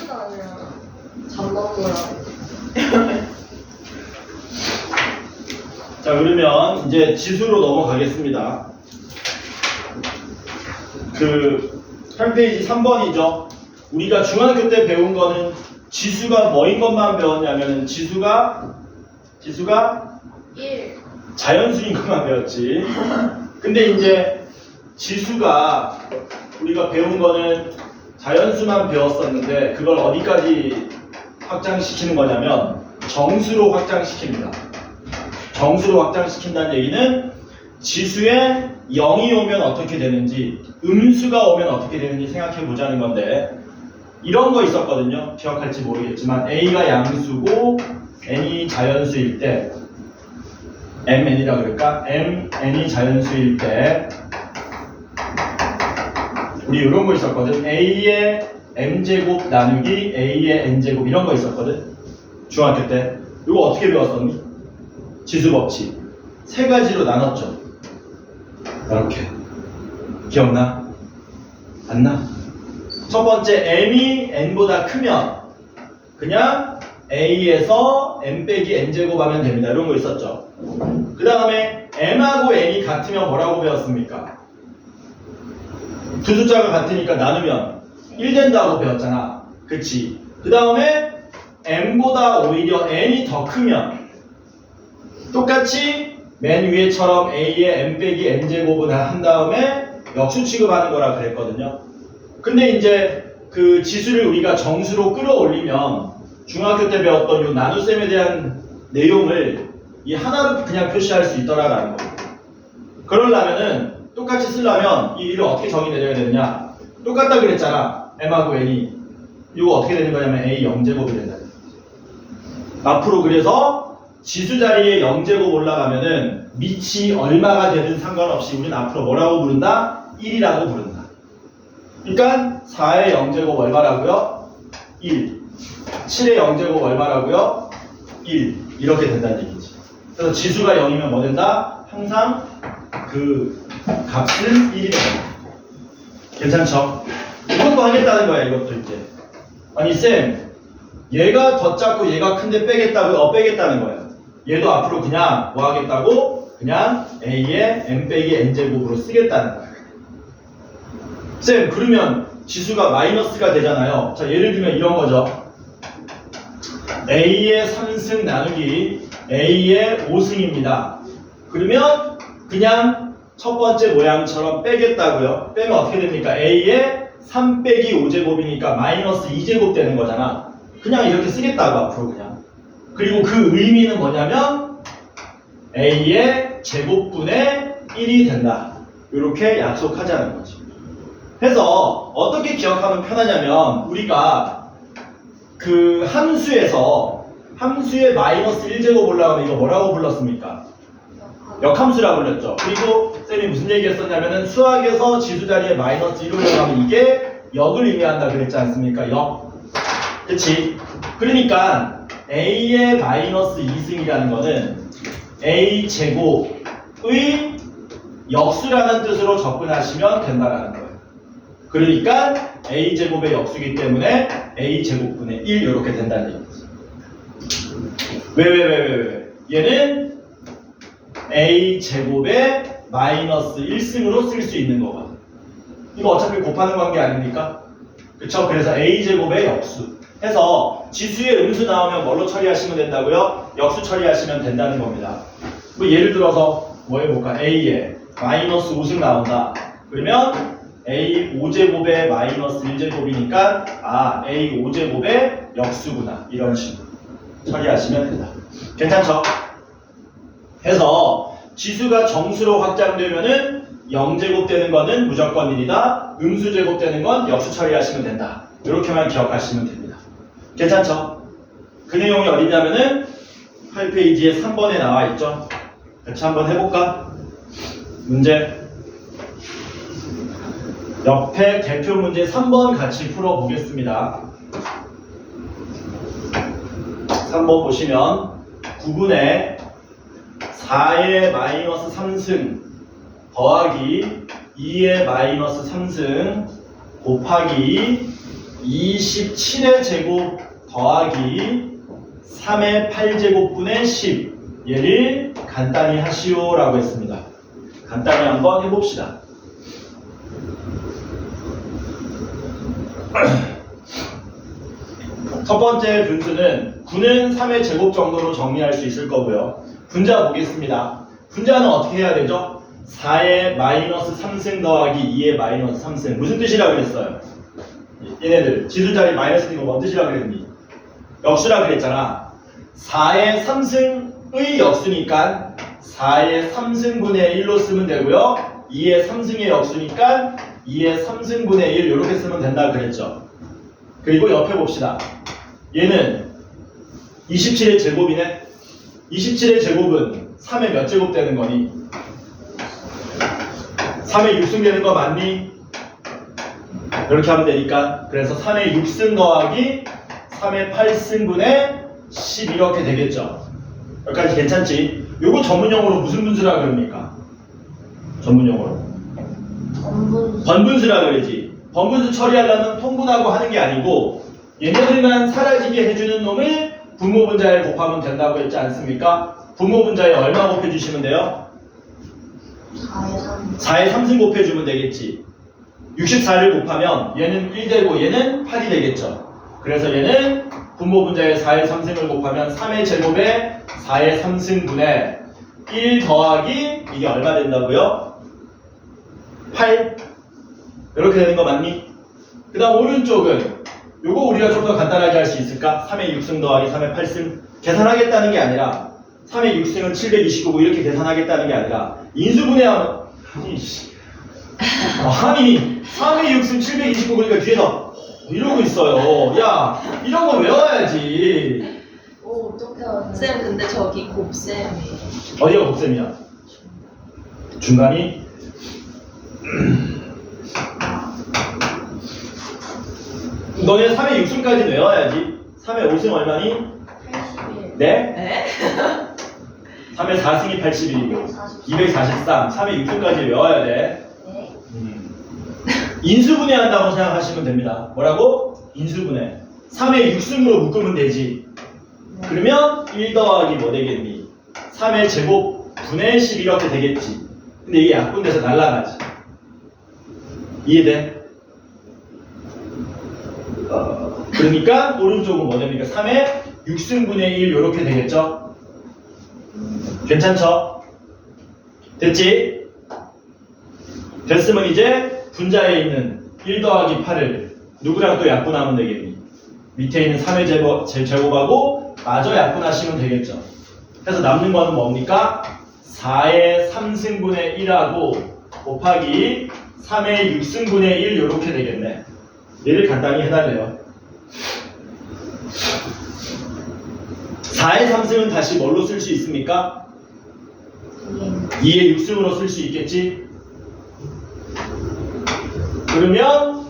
소리가 아니라 잠먹으라. 자, 그러면 이제 지수로 넘어가겠습니다. 한 페이지 3번이죠. 우리가 중학교 때 배운 거는 지수가 뭐인 것만 배웠냐면 지수가 1. 자연수인 것만 배웠지. 근데 이제 지수가 우리가 배운 거는 자연수만 배웠었는데 그걸 어디까지 확장시키는 거냐면 정수로 확장시킵니다. 정수로 확장시킨다는 얘기는 지수에 0이 오면 어떻게 되는지, 음수가 오면 어떻게 되는지 생각해 보자는 건데, 이런 거 있었거든요. 기억할지 모르겠지만 A가 양수고 N이 자연수일 때, MN이라 그럴까? MN이 자연수일 때 우리 이런 거 있었거든. A의 M제곱 나누기 A의 N제곱 이런 거 있었거든. 중학교 때. 이거 어떻게 배웠었니? 지수법칙. 세 가지로 나눴죠. 이렇게. 기억나? 안 나? 첫 번째, M이 N보다 크면 그냥 A에서 M 빼기 N제곱 하면 됩니다. 이런 거 있었죠. 그 다음에 M하고 N이 같으면 뭐라고 배웠습니까? 두 숫자가 같으니까 나누면 1 된다고 배웠잖아. 그치? 그 다음에 M보다 오히려 N이 더 크면 똑같이 맨 위에처럼 A의 M 빼기 N제곱을 한 다음에 역수 취급하는 거라 그랬거든요. 근데 이제 그 지수를 우리가 정수로 끌어올리면 중학교 때 배웠던 이 나눗셈에 대한 내용을 이 하나로 그냥 표시할 수 있더라라는 거예요. 그러려면은 똑같이 쓰려면 이 일을 어떻게 정의 내려야 되느냐? 똑같다 그랬잖아. M하고 N이. 이거 어떻게 되는 거냐면 A 0제곱이 된다. 앞으로 그래서 지수 자리에 0제곱 올라가면은 밑이 얼마가 되든 상관없이 우리는 앞으로 뭐라고 부른다? 1이라고 부른다. 그러니까 4의 0제곱 얼마라고요? 1. 7의 0제곱 얼마라고요? 1. 이렇게 된다는 얘기지. 그래서 지수가 0이면 뭐 된다? 항상 그 값은 1이 된다. 괜찮죠? 이것도 하겠다는 거야, 이것도 이제. 아니, 쌤, 얘가 더 작고 얘가 큰데 빼겠다고, 빼겠다는 거야. 얘도 앞으로 그냥 뭐 하겠다고? 그냥 A의 M 빼기 N제곱으로 쓰겠다는 거야. 쌤, 그러면 지수가 마이너스가 되잖아요. 자, 예를 들면 이런 거죠. A의 3승 나누기 A의 5승입니다. 그러면 그냥 첫 번째 모양처럼 빼겠다고요. 빼면 어떻게 됩니까? A의 3 빼기 5제곱이니까 마이너스 2제곱 되는 거잖아. 그냥 이렇게 쓰겠다고 앞으로 그냥. 그리고 그 의미는 뭐냐면 A의 제곱분의 1이 된다. 이렇게 약속하자는 거지. 그래서 어떻게 기억하면 편하냐면 우리가 그 함수에 마이너스 1제곱 올라가면 이거 뭐라고 불렀습니까? 역함수라고 불렀죠. 그리고 쌤이 무슨 얘기 했었냐면은 수학에서 지수 자리에 마이너스 1 올라가면 이게 역을 의미한다 그랬지 않습니까? 역. 그치? 그러니까 A의 마이너스 2승이라는 거는 A 제곱의 역수라는 뜻으로 접근하시면 된다라는 거예요. 그러니까 A 제곱의 역수이기 때문에 A 제곱분의 1 이렇게 된다는 얘기지. 왜? 얘는 A 제곱의 마이너스 1승으로 쓸 수 있는 거거든. 이거 어차피 곱하는 관계 아닙니까? 그쵸? 그래서 A 제곱의 역수 해서 지수의 음수 나오면 뭘로 처리하시면 된다고요? 역수 처리하시면 된다는 겁니다. 뭐 예를 들어서 뭐 해볼까? A에 마이너스 5승 나온다. 그러면 A 5제곱의 마이너스 1제곱이니까 A 5제곱의 역수구나. 이런 식으로 처리하시면 된다. 괜찮죠? 해서 지수가 정수로 확장되면은 0제곱 되는 거는 무조건 1이다. 음수 제곱 되는 건 역수 처리하시면 된다. 이렇게만 기억하시면 됩니다. 괜찮죠? 그 내용이 어디냐면은 8페이지에 3번에 나와 있죠. 같이 한번 해볼까? 문제. 옆에 대표 문제 3번 같이 풀어보겠습니다. 3번 보시면 9분의 4의 마이너스 3승 더하기 2의 마이너스 3승 곱하기 27의 제곱 더하기 3의 8제곱분의 10 얘를 간단히 하시오 라고 했습니다. 간단히 한번 해봅시다. 첫 번째 분수는 9는 3의 제곱 정도로 정리할 수 있을 거고요. 분자 보겠습니다. 분자는 어떻게 해야 되죠? 4의 마이너스 3승 더하기 2의 마이너스 3승. 무슨 뜻이라 그랬어요? 얘네들 지수 자리 마이너스인 거 뭔 뜻이라 그랬니? 역수라 그랬잖아. 4의 3승의 역수니까 4의 3승분의 1로 쓰면 되고요. 2의 3승의 역수니까 2의 3승분의 1 이렇게 쓰면 된다 그랬죠. 그리고 옆에 봅시다. 얘는 27의 제곱이네. 27의 제곱은 3의 몇 제곱 되는 거니? 3의 6승 되는 거 맞니? 이렇게 하면 되니까 그래서 3의 6승 더하기 3의 8승분의 10 이렇게 되겠죠. 여기까지 괜찮지? 요거 전문용어로 무슨 분수라 그럽니까? 전문용어로 번분수라 그러지. 번분수 처리하려면 통분하고 하는 게 아니고 얘네들만 사라지게 해주는 놈을 분모분자에 곱하면 된다고 했지 않습니까? 분모분자에 얼마 곱해주시면 돼요? 4에 3승 곱해주면 되겠지. 64를 곱하면 얘는 1 되고 얘는 8이 되겠죠. 그래서 얘는 분모분자에 4의 3승을 곱하면 3의 제곱에 4의 3승분의 1 더하기 이게 얼마 된다고요? 8. 이렇게 되는 거 맞니? 그 다음 오른쪽은 요거 우리가 좀 더 간단하게 할 수 있을까? 3의 6승 더하기 3의 8승 계산하겠다는 게 아니라 3의 6승은 729고 이렇게 계산하겠다는 게 아니라 인수분해하면 아니 3의 6승 729 그러니까 뒤에서 이러고 있어요. 야 이런 거 외워야지. 오 어떻게 하냐. 쌤 근데 저기 곱셈이에요. 어디가 곱셈이야? 중간이 너네 3의 6승까지 외워야지. 3의 5승 얼마니? 81. 네? 에? 3의 4승이 81이고 243 3의 6승까지 외워야 돼. 네. 인수분해 한다고 생각하시면 됩니다. 뭐라고? 인수분해. 3의 6승으로 묶으면 되지. 그러면 1 더하기 뭐 되겠니? 3의 제곱 분의 10 이렇게 되겠지. 근데 이게 약분돼서 날라가지. 이해돼? 그러니까 오른쪽은 뭐 됩니까? 3의 6승분의 1 이렇게 되겠죠? 괜찮죠? 됐지? 됐으면 이제 분자에 있는 1 더하기 8을 누구랑 또 약분하면 되겠니? 밑에 있는 3의 제곱하고 마저 약분하시면 되겠죠. 그래서 남는 거는 뭡니까? 4의 3승분의 1하고 곱하기 3의 6승분의 1 이렇게 되겠네. 얘를 간단히 해달래요. 4의 3승은 다시 뭘로 쓸 수 있습니까? 2의 6승으로 쓸 수 있겠지? 그러면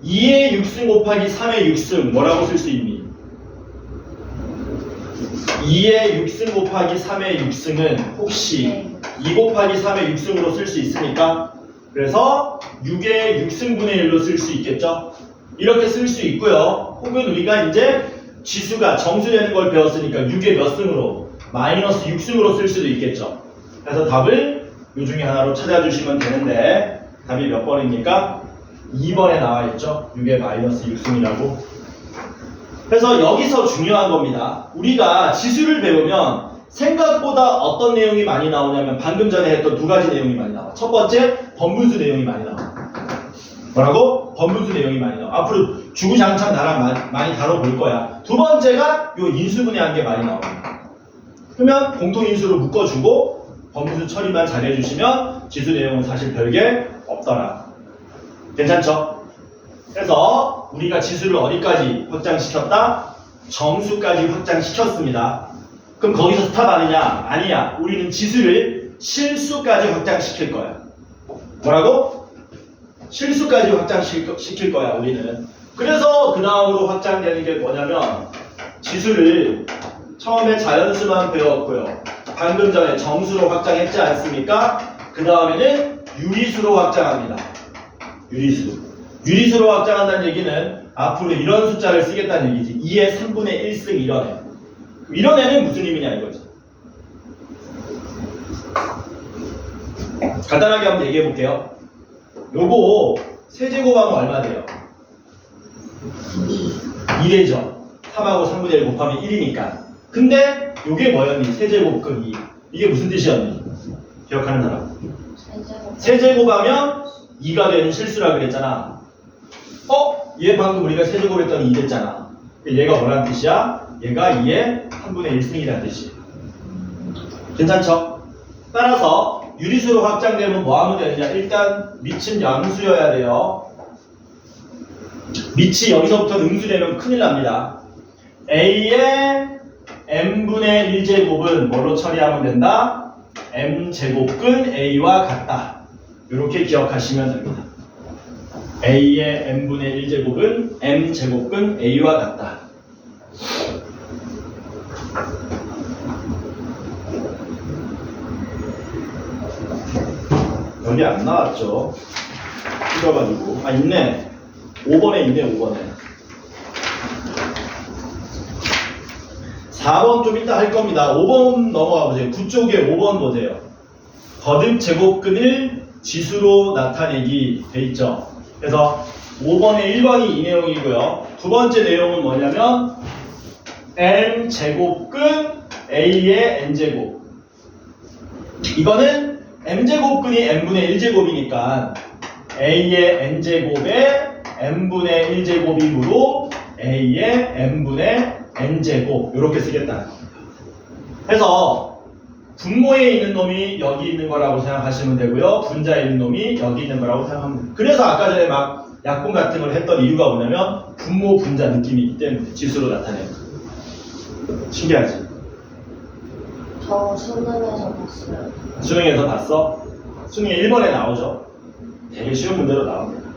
2의 6승 곱하기 3의 6승 뭐라고 쓸 수 있니? 2의 6승 곱하기 3의 6승은 혹시 2 곱하기 3의 6승으로 쓸 수 있습니까? 그래서 6의 6승분의 1로 쓸 수 있겠죠? 이렇게 쓸 수 있고요. 혹은 우리가 이제 지수가 정수되는 걸 배웠으니까 6의 몇 승으로? 마이너스 6승으로 쓸 수도 있겠죠. 그래서 답을 이 중에 하나로 찾아주시면 되는데 답이 몇 번입니까? 2번에 나와 있죠. 6의 마이너스 6승이라고. 그래서 여기서 중요한 겁니다. 우리가 지수를 배우면 생각보다 어떤 내용이 많이 나오냐면 방금 전에 했던 두 가지 내용이 많이 나와. 첫 번째, 번분수 내용이 많이 나와. 뭐라고? 번분수 내용이 많이 나와. 앞으로 주구장창 나랑 많이 다뤄볼 거야. 두 번째가 요 인수분해한 게 많이 나옵니다. 그러면 공통인수로 묶어주고 번분수 처리만 잘 해주시면 지수 내용은 사실 별게 없더라. 괜찮죠? 그래서 우리가 지수를 어디까지 확장시켰다? 정수까지 확장시켰습니다. 그럼 거기서 스탑 아니냐? 아니야. 우리는 지수를 실수까지 확장시킬 거야. 뭐라고? 실수까지 확장시킬 거야, 우리는. 그래서 그 다음으로 확장되는 게 뭐냐면 지수를 처음에 자연수만 배웠고요. 방금 전에 정수로 확장했지 않습니까? 그 다음에는 유리수로 확장합니다. 유리수로 확장한다는 얘기는 앞으로 이런 숫자를 쓰겠다는 얘기지. 2의 3분의 1승 이런 애. 이런 애는 무슨 의미냐 이거지. 간단하게 한번 얘기해 볼게요. 요거 세제곱하면 얼마 돼요? 2 되죠. 3하고 3분의 1 곱하면 1이니까. 근데 요게 뭐였니? 세제곱근 2. 이게 무슨 뜻이었니? 기억하는 사람? 세제곱하면 2가 되는 실수라 그랬잖아. 얘 방금 우리가 세제곱했더니 2 됐잖아. 얘가 뭐라는 뜻이야? 얘가 2의 3분의 1승이라는 뜻이야. 괜찮죠? 따라서 유리수로 확장되면 뭐 하면 되느냐? 일단 밑은 양수여야 돼요. 밑이 여기서부터 음수되면 큰일 납니다. A의 m분의 1제곱은 뭐로 처리하면 된다? m제곱근 A와 같다. 이렇게 기억하시면 됩니다. A의 m분의 1제곱은 m제곱근 A와 같다. 여기 안 나왔죠? 찍어가지고. 있네. 5번에 있네, 5번에. 4번 좀 이따 할 겁니다. 5번 넘어가 보세요. 9쪽에 5번 보세요. 거듭 제곱근을 지수로 나타내기 돼 있죠. 그래서 5번에 1번이 이 내용이고요. 두 번째 내용은 뭐냐면 m 제곱근 a의 n제곱. 이거는 m제곱근이 n분의 1제곱이니까 a의 n제곱에 n분의 1제곱이므로 a의 n분의 n제곱 이렇게 쓰겠다는 겁니다. 그래서 분모에 있는 놈이 여기 있는 거라고 생각하시면 되고요. 분자에 있는 놈이 여기 있는 거라고 생각하면 돼요. 그래서 아까 전에 막 약분 같은 걸 했던 이유가 뭐냐면 분모 분자 느낌이기 때문에 지수로 나타내는 거예요. 신기하지? 저 수능에서 봤어요. 수능에서 봤어? 수능에 1번에 나오죠. 되게 쉬운 문제로 나옵니다.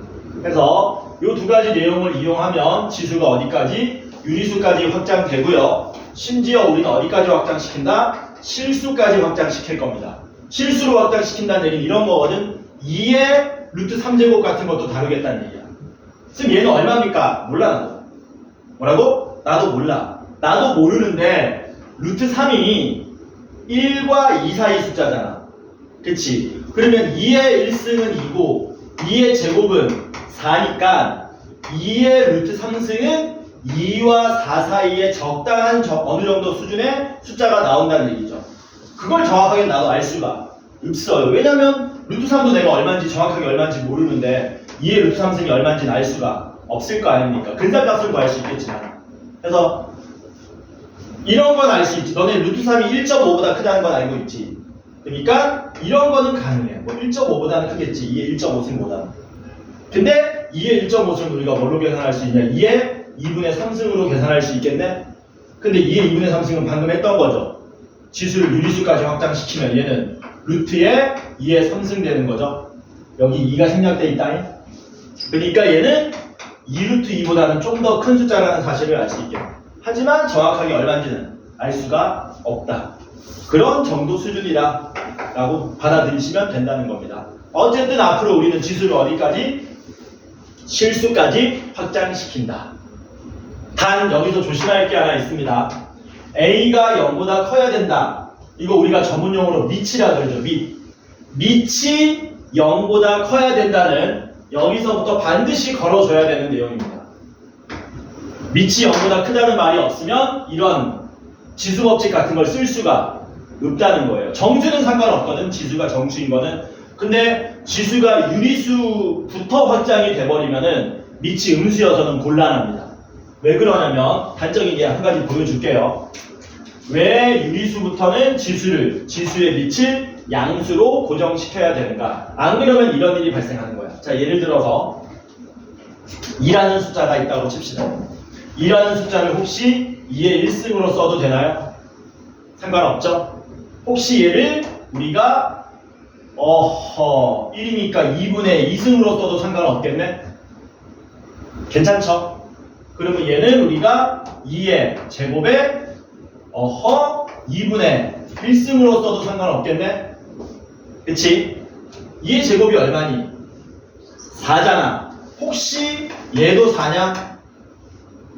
그래서 이 두 가지 내용을 이용하면 지수가 어디까지? 유리수까지 확장되고요. 심지어 우리는 어디까지 확장시킨다? 실수까지 확장시킬 겁니다. 실수로 확장시킨다는 얘기는 이런 거거든. 2의 루트 3제곱 같은 것도 다루겠다는 얘기야. 지금 얘는 얼마입니까? 몰라 나도. 뭐라고? 나도 몰라. 나도 모르는데 루트 3이 1과 2 사이 숫자잖아. 그치? 그러면 2의 1승은 2고 2의 제곱은 4니까 2의 루트 3승은 2와 4 사이에 적당한 어느 정도 수준의 숫자가 나온다는 얘기죠. 그걸 정확하게 나도 알 수가 없어요. 왜냐면 루트 3도 내가 얼마인지 정확하게 얼마인지 모르는데 2의 루트 3승이 얼마인지는 알 수가 없을 거 아닙니까? 근사값을 구할 수 있겠지만. 그래서 이런 건 알 수 있지. 너네 루트 3이 1.5보다 크다는 건 알고 있지. 그러니까 이런 거는 가능해. 뭐 1.5보다는 크겠지. 2의 1.5승보다. 근데 2의 1.5승을 우리가 뭘로 계산할 수 있냐? 2의 2분의 3승으로 계산할 수 있겠네? 근데 2의 2분의 3승은 방금 했던 거죠. 지수를 유리수까지 확장시키면 얘는 루트에 2의 3승 되는 거죠. 여기 2가 생략돼 있다니. 그러니까 얘는 2루트 2보다는 좀 더 큰 숫자라는 사실을 알 수 있게. 하지만 정확하게 얼마인지는 알 수가 없다. 그런 정도 수준이다 라고 받아들이시면 된다는 겁니다. 어쨌든 앞으로 우리는 지수를 어디까지? 실수까지 확장시킨다. 단 여기서 조심할 게 하나 있습니다. A가 0보다 커야 된다. 이거 우리가 전문용어로 밑이라 그러죠. 밑이 0보다 커야 된다는 여기서부터 반드시 걸어줘야 되는 내용입니다. 밑이 0보다 크다는 말이 없으면 이런 지수법칙 같은 걸 쓸 수가 없다는 거예요. 정수는 상관없거든. 지수가 정수인 거는. 근데 지수가 유리수부터 확장이 돼버리면은 밑이 음수여서는 곤란합니다. 왜 그러냐면 단적이게 한 가지 보여줄게요. 왜 유리수부터는 지수의 밑을 양수로 고정시켜야 되는가? 안 그러면 이런 일이 발생하는 거야. 자, 예를 들어서 2라는 숫자가 있다고 칩시다. 2라는 숫자를 혹시 2의 1승으로 써도 되나요? 상관없죠? 혹시 얘를 우리가 1이니까 2분의 2승으로 써도 상관없겠네? 괜찮죠? 그러면 얘는 우리가 2의 제곱에 2분의 1승으로 써도 상관없겠네? 그치? 2의 제곱이 얼마니? 4잖아. 혹시 얘도 4냐?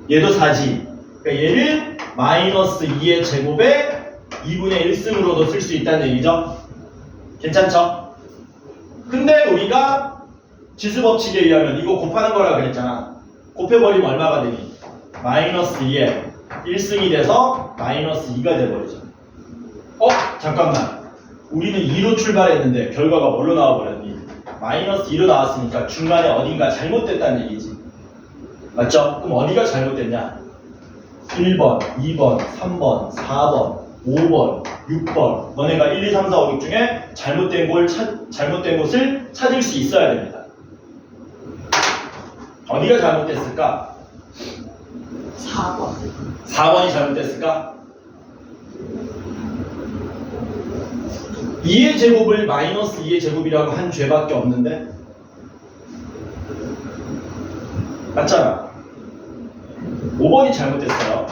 얘도 4지. 그러니까 얘를 마이너스 2의 제곱에 2분의 1승으로도 쓸 수 있다는 얘기죠. 괜찮죠? 근데 우리가 지수법칙에 의하면 이거 곱하는 거라 그랬잖아. 곱해버리면 얼마가 되니? 마이너스 2에 1승이 돼서 마이너스 2가 돼버리죠. 잠깐만. 우리는 2로 출발했는데 결과가 뭘로 나와버렸니? 마이너스 2로 나왔으니까 중간에 어딘가 잘못됐다는 얘기지. 맞죠? 그럼 어디가 잘못됐냐? 1번, 2번, 3번, 4번, 5번, 6번. 너네가 1, 2, 3, 4, 5, 6 중에 잘못된 곳을 찾을 수 있어야 됩니다. 어디가 잘못됐을까? 4번. 4번이 잘못됐을까? 2의 제곱을 마이너스 2의 제곱이라고 한 죄밖에 없는데? 맞잖아. 5번이 잘못됐어요.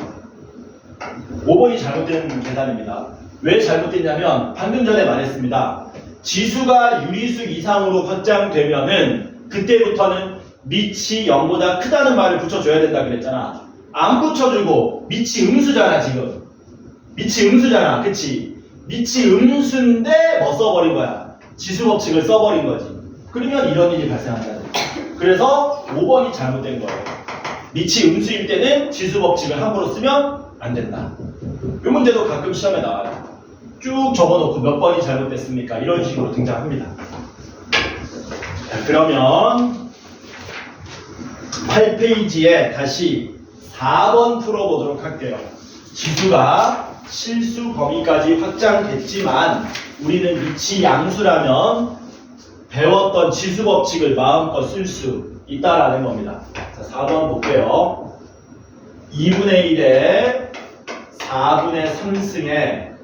5번이 잘못된 계산입니다. 왜 잘못됐냐면 방금 전에 말했습니다. 지수가 유리수 이상으로 확장되면은 그때부터는 밑이 0보다 크다는 말을 붙여줘야 된다 그랬잖아. 안 붙여주고 밑이 음수잖아 지금. 밑이 음수잖아. 그치? 밑이 음수인데 뭐 써버린 거야? 지수 법칙을 써버린 거지. 그러면 이런 일이 발생한다. 그래서 5번이 잘못된 거예요. 밑이 음수일 때는 지수 법칙을 함부로 쓰면 안 된다. 이 문제도 가끔 시험에 나와요. 쭉 적어놓고 몇 번이 잘못됐습니까? 이런 식으로 등장합니다. 자, 그러면 8페이지에 다시 4번 풀어보도록 할게요. 지수가 실수 범위까지 확장됐지만 우리는 밑이 양수라면 배웠던 지수 법칙을 마음껏 쓸 수 있다라는 겁니다. 자, 4번 볼게요. 2분의 1에 4분의 3승에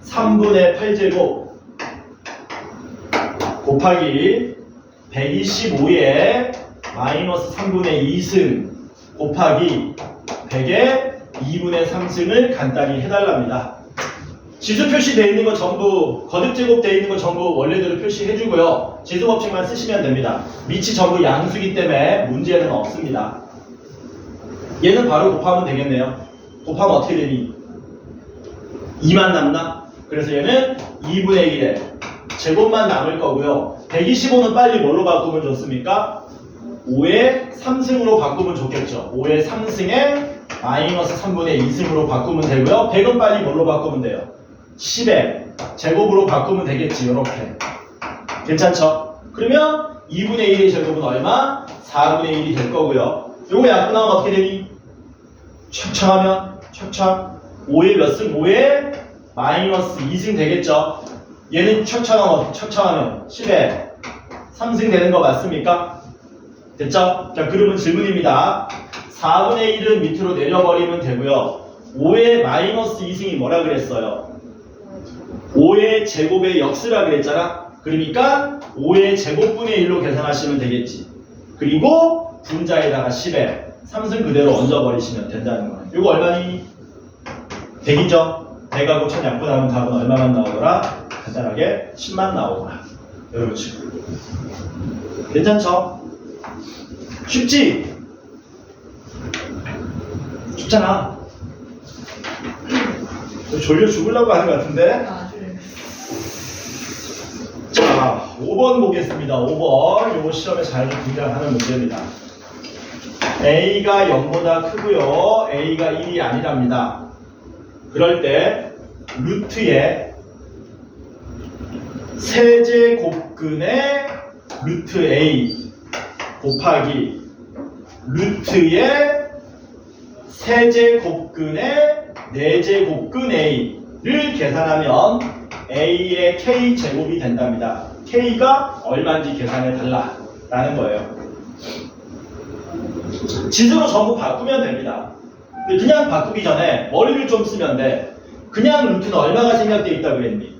3분의 8제곱 곱하기 125에 마이너스 3분의 2승 곱하기 100에 2분의 3승을 간단히 해달랍니다. 지수 표시되어 있는 거 전부 거듭 제곱되어 있는 거 전부 원래대로 표시해주고요. 지수 법칙만 쓰시면 됩니다. 밑이 전부 양수기 때문에 문제는 없습니다. 얘는 바로 곱하면 되겠네요. 곱하면 어떻게 되니? 2만 남나? 그래서 얘는 2분의 1에 제곱만 남을 거고요. 125는 빨리 뭘로 바꾸면 좋습니까? 5의 3승으로 바꾸면 좋겠죠. 5의 3승에 마이너스 3분의 2승으로 바꾸면 되고요. 100은 빨리 뭘로 바꾸면 돼요? 10의 제곱으로 바꾸면 되겠지. 이렇게. 괜찮죠? 그러면 2분의 1의 제곱은 얼마? 4분의 1이 될 거고요. 요거 약분하면 어떻게 되니? 척척하면 척척 5의 몇 승? 5의 마이너스 2승 되겠죠? 얘는 척척하면 10의 3승 되는 거 맞습니까? 됐죠? 자, 그러면 질문입니다. 4분의 1은 밑으로 내려버리면 되고요. 5의 마이너스 2승이 뭐라 그랬어요? 5의 제곱의 역수라 그랬잖아? 그러니까 5의 제곱분의 1로 계산하시면 되겠지. 그리고 분자에다가 10에 3승 그대로 얹어버리시면 된다는 거예요. 이거 얼마니? 100이죠? 100하고 1000 약분하면 답은 얼마만 나오더라? 간단하게 10만 나오더라. 이런 식으로. 괜찮죠? 쉽지? 쉽잖아. 졸려 죽으려고 하는 것 같은데? 자, 5번 보겠습니다. 5번. 요거 시험에 잘 등장하는 문제입니다. A가 0보다 크고요. A가 1이 아니랍니다. 그럴 때 루트의 세제곱근의 루트 A 곱하기 루트의 세제곱근의 4제곱근 A를 계산하면 A의 K제곱이 된답니다. K가 얼마인지 계산해 달라라는 거예요. 지수로 전부 바꾸면 됩니다. 근데 그냥 바꾸기 전에 머리를 좀 쓰면 돼. 그냥 루트는 얼마가 생략되어 있다고 그랬니?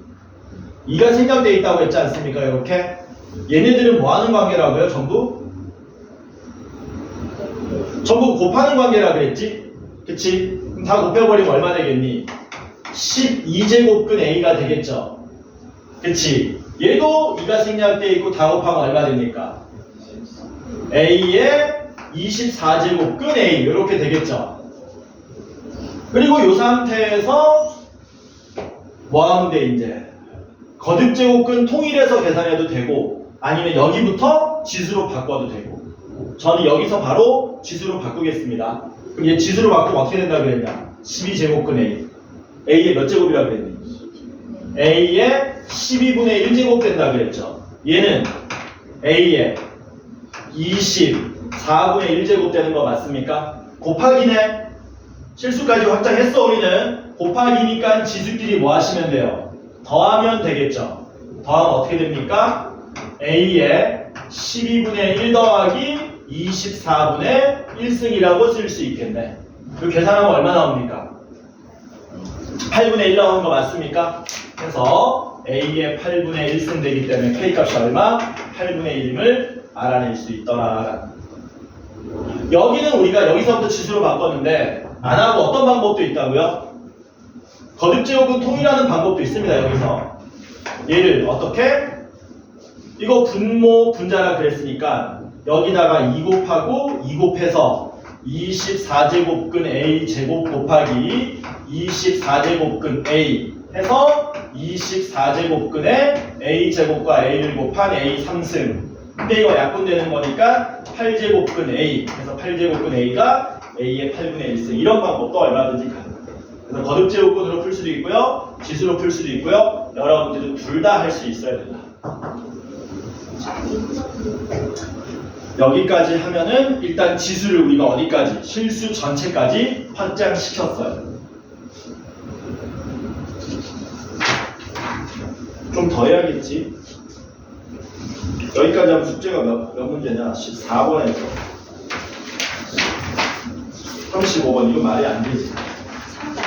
2가 생략되어 있다고 했지 않습니까? 이렇게. 얘네들은 뭐 하는 관계라고요? 전부 곱하는 관계라 그랬지? 그치? 그럼 다 곱해버리면 얼마 되겠니? 12제곱근 A가 되겠죠? 그치? 얘도 2가 생략되어 있고 다 곱하면 얼마 됩니까? A의 24제곱근 A 이렇게 되겠죠. 그리고 이 상태에서 뭐 하면 돼 이제 거듭제곱근 통일해서 계산해도 되고 아니면 여기부터 지수로 바꿔도 되고 저는 여기서 바로 지수로 바꾸겠습니다. 그럼 얘 지수로 바꾸면 어떻게 된다 그랬냐? 12제곱근 A. A의 몇 제곱이라 그랬니? A의 12분의 1제곱 된다 그랬죠. 얘는 A의 24분의 1제곱 되는 거 맞습니까? 곱하기네. 실수까지 확장했어 우리는. 곱하기니까 지수끼리 뭐 하시면 돼요? 더하면 되겠죠. 더하면 어떻게 됩니까? A의 12분의 1 더하기 24분의 1승이라고 쓸 수 있겠네. 그 계산하면 얼마 나옵니까? 8분의 1 나오는 거 맞습니까? 그래서 A의 8분의 1승 되기 때문에 K값이 얼마? 8분의 1임을 알아낼 수 있더라. 여기는 우리가 여기서부터 지수로 바꿨는데 안 하고 어떤 방법도 있다고요? 거듭제곱은 통일하는 방법도 있습니다. 여기서 얘를 어떻게? 이거 분모 분자라 그랬으니까 여기다가 2 곱하고 2 곱해서 24제곱근 A 제곱 곱하기 24제곱근 A 해서 24제곱근에 A 제곱과 A를 곱한 A 3승. 근데 이거 약분되는 거니까 8제곱근 A. 그래서 8제곱근 A가 A의 8분의 1승. 이런 방법도 얼마든지 가능합니다. 그래서 거듭제곱근으로 풀 수도 있고요. 지수로 풀 수도 있고요. 여러분들도 둘 다 할 수 있어야 된다. 여기까지 하면은 일단 지수를 우리가 어디까지? 실수 전체까지 확장시켰어요. 좀 더 해야겠지. 여기까지 하면 숙제가 몇 문제냐? 14번에서 35번. 이거 말이 안 되지.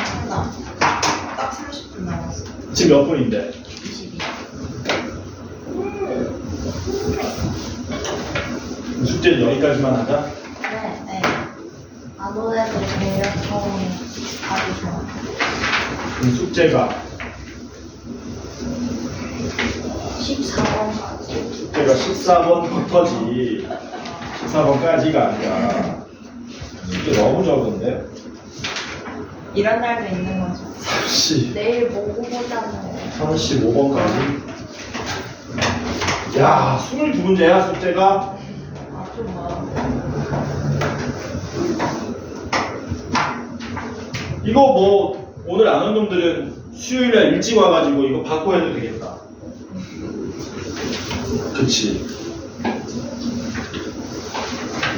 상당. 딱 30분 남았어. 지금 몇 분인데? 22. 숙제는 여기까지만 하자. 네. 안 오래도 매력형이 아주 좋아. 그럼 숙제가 14번까지. 숙제가 14번부터지 14번까지가 아니라 숙제 너무 적은데? 이런 날도 있는 거죠. 30, 내일 보고 보잖아요. 35번까지. 야, 22문제야 숙제가. 아주 뭐. 이거 뭐 오늘 안 온 놈들은 수요일에 일찍 와가지고 이거 받고 해도 되겠다. 그치.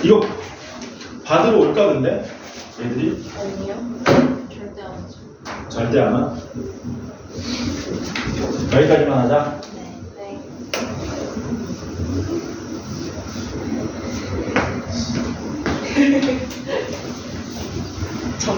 이거 받으러 올까 근데? 얘들이? 아니요. 절대 안 오죠. 절대 안 와? 여기까지만 하자. 네. 네.